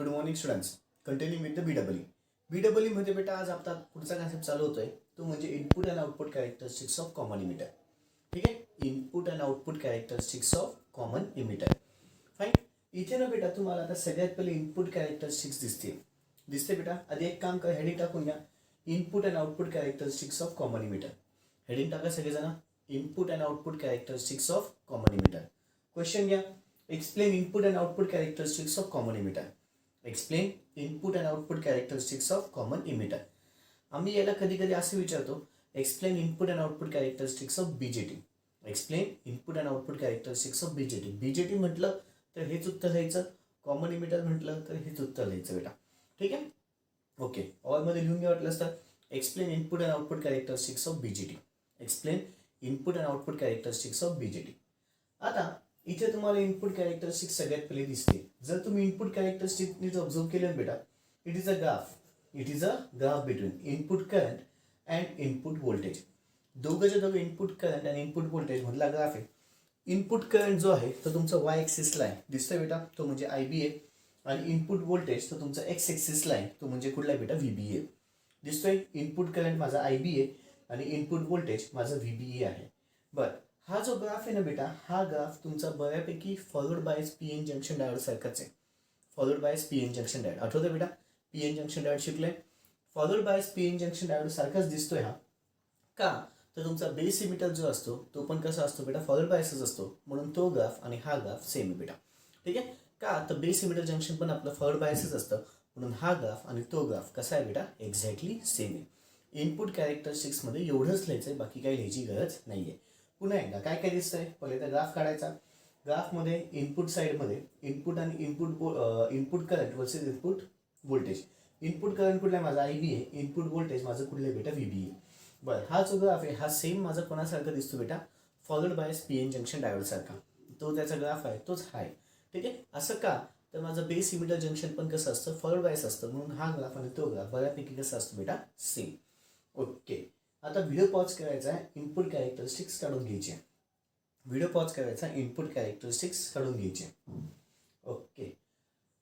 Good morning students. Continue with the BEE. BEE मध्ये बेटा आज आपला पुढचा कॉन्सेप्ट चालू होतोय तो म्हणजे input and output characteristics of common emitter. ठीक आहे, input and output characteristics of common emitter. Fine. इथे ना बेटा तुम्हाला आता सगळ्यात पहिले इनपुट कॅरेक्टरिस्टिक्स दिसते बेटा. आधी एक काम कर, हेडिंग टाकून घ्या, input and output characteristics of common emitter. Heading टाका सगळेजण, input and output characteristics of common emitter. Question घ्या, explain input and output characteristics of common emitter. Explain input and output characteristics of common emitter. आम्ही याला कधी कधी असं विचारतो, explain input and output characteristics of BJT. Explain input and output characteristics of BJT. BJT म्हटलं तर हेच उत्तर लिहायचं, कॉमन इमिटर म्हटलं तर हेच उत्तर लिहायचं बेटा. ठीक आहे, ओके. ऑलमध्ये लिहून घ्या वाटलंच तर. Explain input and output characteristics of BJT. Explain input and output characteristics of BJT. आता इथे तुम्हाला इनपुट कॅरेक्टरिस्टिक सगळ्यात पहिले दिसते. जर तुम्ही इनपुट कॅरेक्टरिस्टिक नीट ऑब्झर्व केलं बेटा, it is a graph between input current and input voltage. दोघं इनपुट करंट आणि इनपुट व्होल्टेज मधला ग्राफ आहे. इनपुट करंट जो आहे तो तुमचा Y ॲक्सिसला आहे, दिसतोय बेटा, तो म्हणजे IB आहे. आणि इनपुट व्होल्टेज तो तुमचा X ॲक्सिसला आहे, तो म्हणजे कुठला बेटा, VB आहे. दिसतोय, इनपुट करंट माझा IB आहे आणि इनपुट व्होल्टेज माझं VBE आहे. बरं, हा जो ग्राफ आहे ना बेटा, हा ग्राफ तुमचा बऱ्यापैकी forward bias PN junction diode सारखाच आहे. Forward bias PN junction diode आठवतं बेटा, PN जंक्शन डायोड शिकले. Forward bias PN junction diode सारखाच दिसतोय हा. का तर तुमचा बेस इमिटर जो असतो तो पण कसा असतो बेटा, फॉरवर्ड बायसच असतो. म्हणून तो ग्राफ आणि हा ग्राफ सेम आहे बेटा. ठीक आहे, का तर बेस इमिटर जंक्शन पण आपलं फॉरवर्ड बायसच असतं. म्हणून हा ग्राफ आणि तो ग्राफ कसा आहे बेटा, एक्झॅक्टली सेम आहे. इनपुट कॅरेक्टरिस्टिक्स मध्ये एवढंच लिहायचंय, बाकी काही लिहायची गरज नाहीये. पुन्हा एकदा काय काय दिसतंय, पहिले तर ग्राफ काढायचा. ग्राफमध्ये इनपुट साईडमध्ये इनपुट आणि input current versus input voltage. Input current कुठला आहे, माझा IB आहे. इनपुट व्होल्टेज माझं कुठलं आहे बेटा, VB आहे. बरं, हा जो ग्राफ आहे हा सेम माझा कोणासारखा दिसतो बेटा, forward bias PN junction diode सारखा. तो त्याचा ग्राफ आहे, तोच हा आहे. ठीक आहे, असं का तर माझं बेस इमिटर जंक्शन पण कसं असतं, फॉरवर्ड बायस असतं. म्हणून हा ग्राफ आणि तो ग्राफ बऱ्यापैकी कसं असतो बेटा, सेम. ओके, आता व्हिडिओ पॉज करायचा आहे, इनपुट कॅरेक्टरिस्टिक्स काढून घ्यायचे. व्हिडिओ पॉज करायचा, इनपुट कॅरेक्टरिस्टिक्स काढून घ्यायचे. ओके,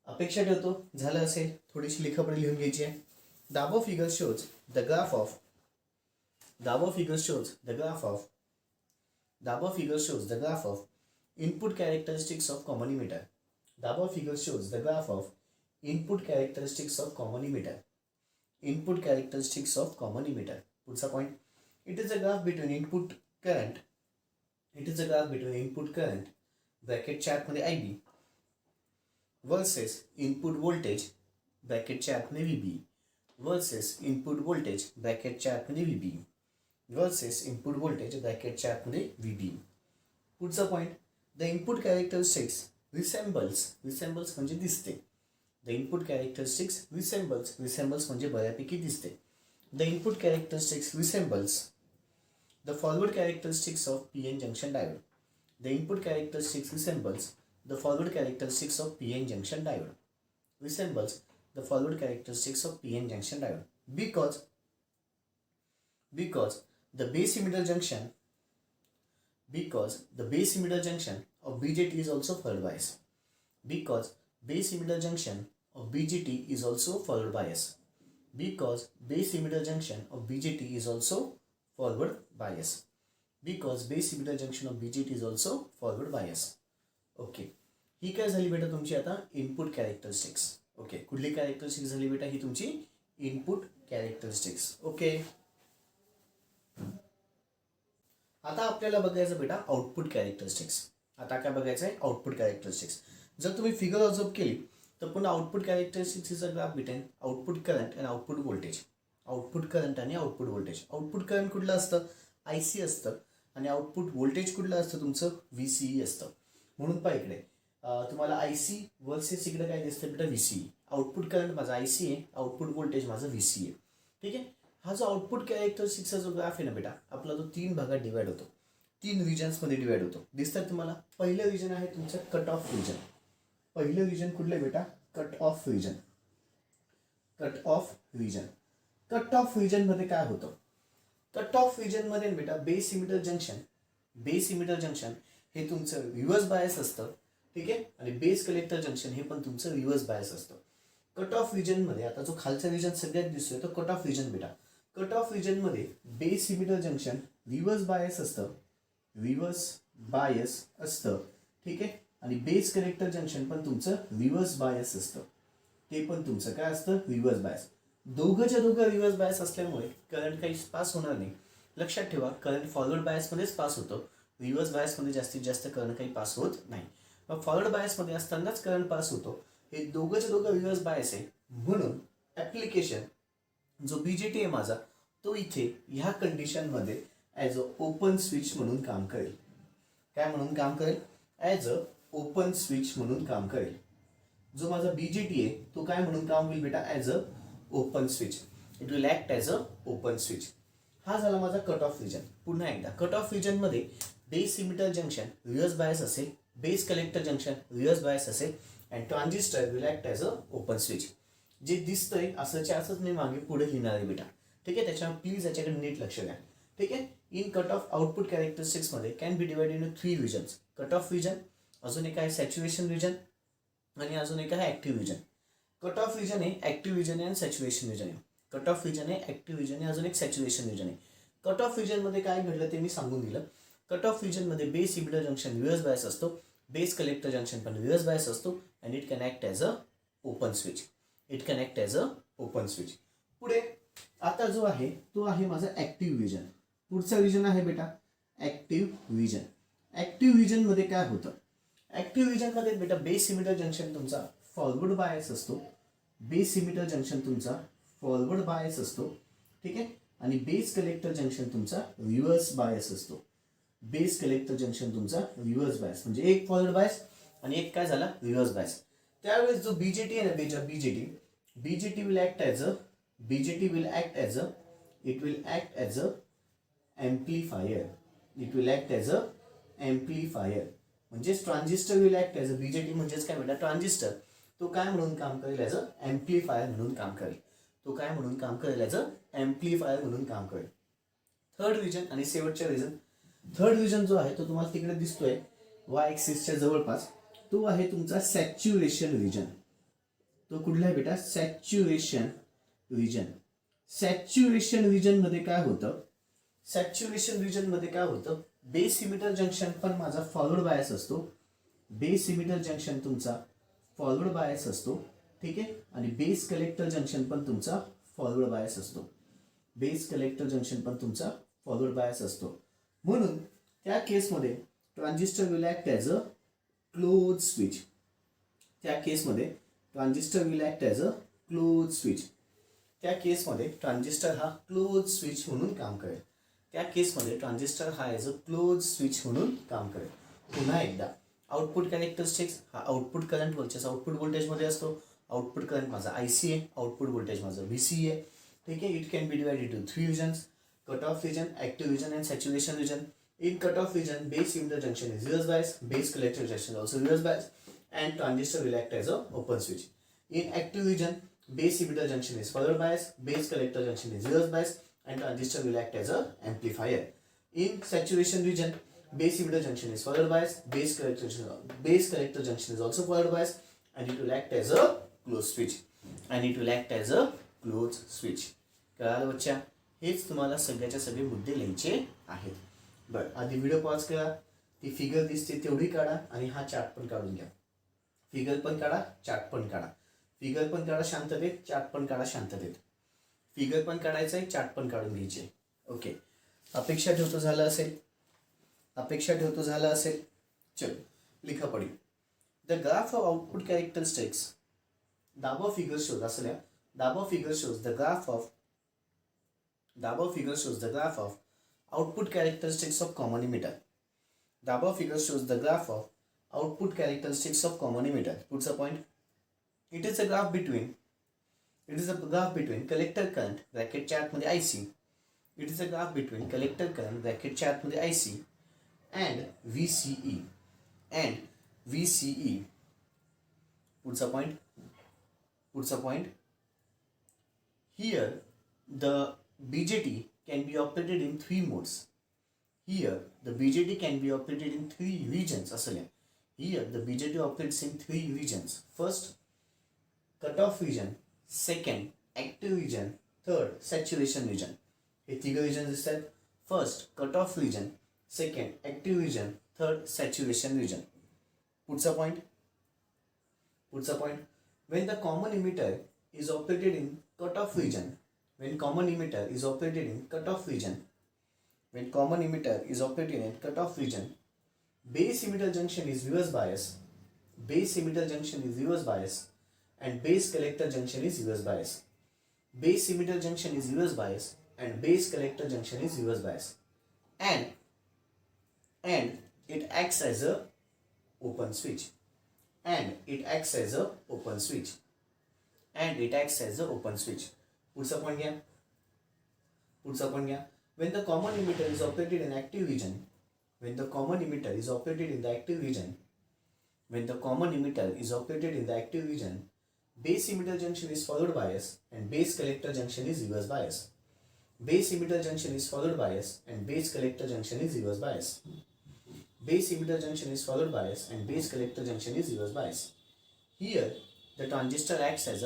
अपेक्षा ठेवतो झालं असेल. थोडीशी लिखापडी लिहून घ्यायची आहे. The above figure shows the graph of input characteristics of common emitter. The above figure shows the graph of input characteristics of common emitter. Input characteristics of common emitter. पुढचा point, it is a graph between input current. ब्रॅकेटच्या आतमध्ये IB versus input voltage ब्रॅकेटच्या आतमध्ये VB versus input voltage ब्रॅकेटच्या आतमध्ये VB versus input voltage ब्रॅकेटच्या आतमध्ये VB. पुढचा point, the input characteristics resembles म्हणजे दिसते. द इनपुट कॅरेक्टरिस्टिक्स रिसेंबल्स म्हणजे बऱ्यापैकी दिसते. The input characteristics resembles the forward characteristics of PN junction diode. The input characteristics resembles the forward characteristics of PN junction diode. Resembles the forward characteristics of PN junction diode because the base emitter junction of BJT is also forward bias. Because base emitter junction of BJT is also forward bias. Because base emitter junction of BJT is also forward bias. Because base emitter junction of BJT is also forward bias. Okay, ही काय झाली बेटा तुमची आता input characteristics. Okay, कुठली characteristics झाली बेटा, ही तुमची इनपुट कॅरेक्टरिस्टिक्स. ओके, आता आपल्याला बघायचं बेटा आउटपुट कॅरेक्टरिस्टिक्स. आता काय बघायचं आहे, आउटपुट कॅरेक्टरिस्टिक्स. जर तुम्ही फिगर ऑब्झर्व केली तर पुन्हा output characteristics is a graph between output current and output voltage. Output current आणि आउटपुट व्होल्टेज. आउटपुट करंट कुठलं असतं, IC असतं. आणि आउटपुट व्होल्टेज कुठलं असतं, तुमचं VCE असतं. म्हणून पहा इकडे तुम्हाला IC वर्सेस इकडे काय दिसतं बेटा, VCE. आउटपुट करंट माझा IC आहे, आउटपुट व्होल्टेज माझं VCE आहे. ठीक आहे, हा जो आउटपुट कॅरेक्टरिस्टिक्सचा जो ग्राफ आहे ना बेटा, आपला तो 3 भागात डिवाइड होतो, 3 रिजन्समध्ये डिवाइड होतो. दिसतात तुम्हाला. पहिलं रिजन आहे तुमचं कट ऑफ रिजन. पहिलं रिजन कुठलं आहे बेटा, cut off region. Cut off region मध्ये काय होतं, कट ऑफ रिजन मध्ये बेटा बेस इमिटर जंक्शन हे तुमचं रिव्हर्स बायस असतं. ठीक आहे, आणि बेस कलेक्टर जंक्शन हे पण तुमचं रिव्हर्स बायस असतं. कट ऑफ रिजन मध्ये आता जो खालचा रिजन सगळ्यात दिसतोय तो कट ऑफ रिजन बेटा. कट ऑफ रिजन मध्ये base emitter junction reverse bias असतं, रिव्हर्स बायस असतं, ठीक आहे. आणि बेस कलेक्टर जंक्शन पण तुमचं रिव्हर्स बायस असतं, ते पण तुमचं काय असतं रिव्हर्स बायस. दोघंच्या दोघं रिव्हर्स बायस असल्यामुळे करंट काही पास होणार नाही. लक्षात ठेवा करंट फॉरवर्ड बायसमध्येच पास होतो, रिव्हर्स बायसमध्ये जास्तीत जास्त करंट काही पास होत नाही. मग फॉरवर्ड बायसमध्ये असतानाच करंट पास होतो. हे दोघंच्या दोघं रिव्हर्स बायस आहे म्हणून ॲप्लिकेशन जो बीजेटी आहे माझा तो इथे ह्या कंडिशनमध्ये ॲज अ ओपन स्विच म्हणून काम करेल. काय म्हणून काम करेल? ॲज अ ओपन स्विच म्हणून काम करेल. जो माझा बीजेटी आहे तो काय म्हणून काम होईल बेटा? As a open switch. It will act as a open switch. हा झाला माझा कट ऑफ रिजन. पुन्हा एकदा कट ऑफ रिजनमध्ये base emitter junction reverse bias असेल, base collector junction reverse bias असेल and transistor will act as a open switch. जे दिसतंय असंच मी मागे पुढे लिहिणार आहे बेटा, ठीक आहे. त्याच्यामुळे प्लीज याच्याकडे नीट लक्ष द्या, ठीक आहे. इन कट ऑफ आउटपुट कॅरेक्टरिस्टिक्समध्ये can be divided in 3 regions. Cut off region, अजून एक आहे सॅच्युरेशन रिजन आणि अजून एक आहे active region. Cut off region आहे, ॲक्टिव्ह रिजन आहे आणि सॅच्युरेशन रिजन आहे. कट ऑफ रिजन आहे, ॲक्टिव्ह रिजन आहे, अजून एक सॅच्युरेशन रिजन आहे. कट ऑफ रिजनमध्ये काय घडलं ते मी सांगून दिलं. कट ऑफ रिजनमध्ये base emitter junction reverse bias असतो, बेस कलेक्टर जंक्शन पण रिव्हर्स बायस असतो and it can act as a open switch. It can act as a open switch. पुढे आता जो आहे तो आहे माझा ॲक्टिव्ह रिजन. पुढचा रिजन आहे बेटा ॲक्टिव्ह रिजन. ॲक्टिव्ह रिजनमध्ये काय होतं? ॲक्टिव्ह रिजनमध्ये बेटा बेस इमिटर जंक्शन तुमचा फॉरवर्ड बायस असतो, बेस इमिटर जंक्शन तुमचा फॉरवर्ड बायस असतो, ठीक आहे. आणि बेस कलेक्टर जंक्शन तुमचा रिव्हर्स बायस असतो. बेस कलेक्टर जंक्शन तुमचा रिव्हर्स बायस म्हणजे एक फॉरवर्ड बायस आणि एक काय झाला रिव्हर्स बायस. त्यावेळेस जो बीजेटी आहे ना बेटा, BJT will act as a it will act as a amplifier. It will act as a amplifier. म्हणजेच transistor will act as a, BJT म्हणजेच काय बेटा ट्रान्झिस्टर. तो काय म्हणून काम करेल? ॲज अ एम्प्लिफायर म्हणून काम करेल. तो काय म्हणून काम करेल? ॲज अ एम्प्लिफायर म्हणून काम करेल. थर्ड रिजन आणि शेवटच्या रिजन. थर्ड रिजन जो आहे तो तुम्हाला तिकडे दिसतोय वाय ॲक्सिसच्या जवळपास, तो आहे तुमचा सॅच्युरेशन रिजन. तो कुठला आहे बेटा? Saturation region. सॅच्युरेशन रिजनमध्ये काय होतं? सॅच्युरेशन रिजनमध्ये काय होतं? बेस इमिटर जंक्शन पण माझा फॉरवर्ड बायस असतो, बेस इमिटर जंक्शन तुमचा फॉरवर्ड बायस असतो, ठीक आहे. आणि बेस कलेक्टर जंक्शन पण तुमचा फॉरवर्ड बायस असतो. बेस कलेक्टर जंक्शन पण तुमचा फॉरवर्ड बायस असतो. म्हणून त्या केसमध्ये transistor will act as a close switch. त्या केसमध्ये transistor will act as a close switch. त्या केसमध्ये ट्रान्झिस्टर हा क्लोज स्विच म्हणून काम करेल. त्या केसमध्ये ट्रान्झिस्टर हा ॲज अ क्लोज स्विच म्हणून काम करेल. पुन्हा एकदा आउटपुट कॅरेक्टरिस्टिक्स हा आउटपुट करंट वर्सेस आउटपुट व्होल्टेजमध्ये असतो. आउटपुट करंट माझा IC आहे, आउटपुट व्होल्टेज माझं VC आहे, ठीक आहे. It can be divided to 3 regions: cut off region, active region and saturation region. In cutoff region, base emitter junction is reverse bias, base collector junction is also reverse bias, and transistor will act as a open switch. In active region, base emitter junction is forward bias, base collector junction is reverse bias, and transistor will act as a amplifier. In saturation region, base emitter junction is forward bias, base collector junction is also forward bias, and it will act as a closed switch. कळालं बच्चा? हेच तुम्हाला सगळ्याच्या सगळे मुद्दे लिहायचे आहेत. बरं, आधी व्हिडिओ पॉज करा, ती फिगर दिसते तेवढी काढा आणि हा चार्ट पण काढून घ्या. फिगर पण काढा, चार्ट पण काढा. फिगर पण काढा शांततेत, चार्ट पण काढा शांततेत. फिगर पण काढायचं आहे, चार्ट पण काढून घ्यायचे. ओके, अपेक्षा ठेवतो झालं असेल. चलो लिखा पडी. The graph of output characteristics. दाबो फिगर शोज असल्या. दाबो figure shows the graph of output characteristics of common emitter. The above figure shows the graph of output characteristics of common emitter. Puts a point. It is a graph between collector current bracket chart मध्ये IC. It is a graph between collector current bracket chart मध्ये IC and VCE. Puts a point. Here the BJT can be operated in 3 modes. Here the BJT can be operated in 3 regions. Here the BJT operates in 3 regions. First, cut off region, second active region, third saturation region. हे तिघ region दिसतात. First cut off region, second active region, third saturation region. पुढचा point when the common emitter is operated in cutoff region, when common emitter is operated in cutoff region, base emitter junction is reverse bias, and base collector junction is reverse bias. Base emitter junction is reverse bias and base collector junction is reverse bias, and it acts as a open switch. पुढचा point घ्या. When the common emitter is operated in active region, base emitter junction is forward bias and base collector junction is reverse bias. Base emitter junction is forward bias and base collector junction is reverse bias. Base emitter junction is forward bias and base collector junction is reverse bias. Here the transistor acts as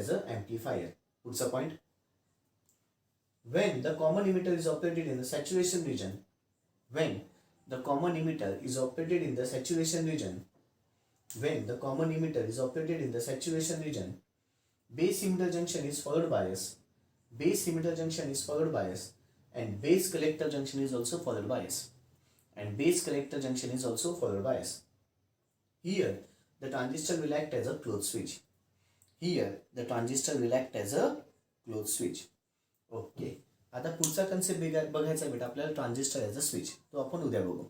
an amplifier. पुढचा point. When the common emitter is operated in the saturation region, base emitter junction is forward bias, and base collector junction is also forward bias. Here the transistor will act as a closed switch. Okay. आता पुढचा concept बघायचा आहे बेटा आपल्याला, transistor as a switch. तो आपण उद्या बघू.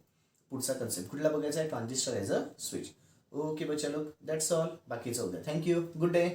पुढचा कन्सेप्ट कुठला बघायचा आहे? Transistor as a switch. Okay बच्चा लोग, दॅट्स ऑल. बाकीचं उद्या. थँक्यू. Good day.